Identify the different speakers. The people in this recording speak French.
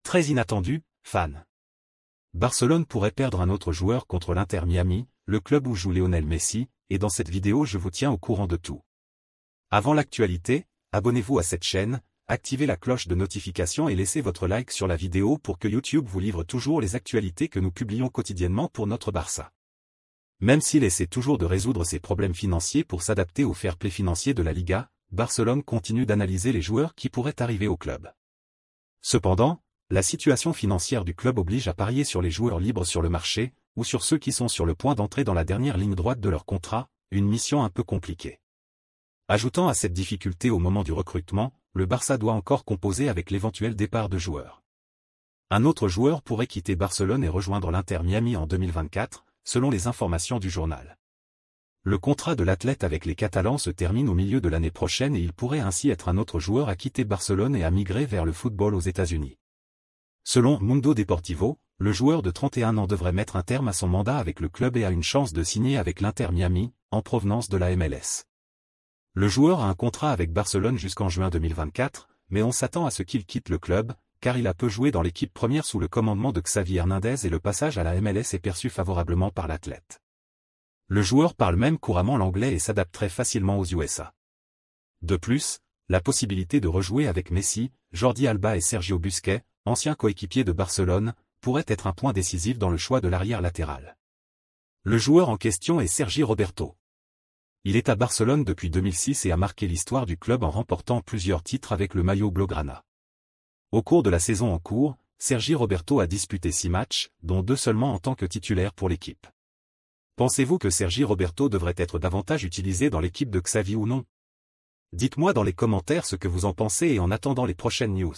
Speaker 1: Très inattendu, fan. Barcelone pourrait perdre un autre joueur contre l'Inter Miami, le club où joue Lionel Messi, et dans cette vidéo je vous tiens au courant de tout. Avant l'actualité, abonnez-vous à cette chaîne, activez la cloche de notification et laissez votre like sur la vidéo pour que YouTube vous livre toujours les actualités que nous publions quotidiennement pour notre Barça. Même s'il essaie toujours de résoudre ses problèmes financiers pour s'adapter au fair play financier de la Liga, Barcelone continue d'analyser les joueurs qui pourraient arriver au club. Cependant, la situation financière du club oblige à parier sur les joueurs libres sur le marché, ou sur ceux qui sont sur le point d'entrer dans la dernière ligne droite de leur contrat, une mission un peu compliquée. Ajoutant à cette difficulté au moment du recrutement, le Barça doit encore composer avec l'éventuel départ de joueurs. Un autre joueur pourrait quitter Barcelone et rejoindre l'Inter Miami en 2024, selon les informations du journal. Le contrat de l'athlète avec les Catalans se termine au milieu de l'année prochaine et il pourrait ainsi être un autre joueur à quitter Barcelone et à migrer vers le football aux États-Unis. Selon Mundo Deportivo, le joueur de 31 ans devrait mettre un terme à son mandat avec le club et a une chance de signer avec l'Inter Miami, en provenance de la MLS. Le joueur a un contrat avec Barcelone jusqu'en juin 2024, mais on s'attend à ce qu'il quitte le club, car il a peu joué dans l'équipe première sous le commandement de Xavi Hernandez et le passage à la MLS est perçu favorablement par l'athlète. Le joueur parle même couramment l'anglais et s'adapte très facilement aux USA. De plus, la possibilité de rejouer avec Messi, Jordi Alba et Sergio Busquets, anciens coéquipiers de Barcelone, pourrait être un point décisif dans le choix de l'arrière latéral. Le joueur en question est Sergi Roberto. Il est à Barcelone depuis 2006 et a marqué l'histoire du club en remportant plusieurs titres avec le maillot blaugrana. Au cours de la saison en cours, Sergi Roberto a disputé 6 matchs, dont 2 seulement en tant que titulaire pour l'équipe. Pensez-vous que Sergi Roberto devrait être davantage utilisé dans l'équipe de Xavi ou non? Dites-moi dans les commentaires ce que vous en pensez et en attendant les prochaines news.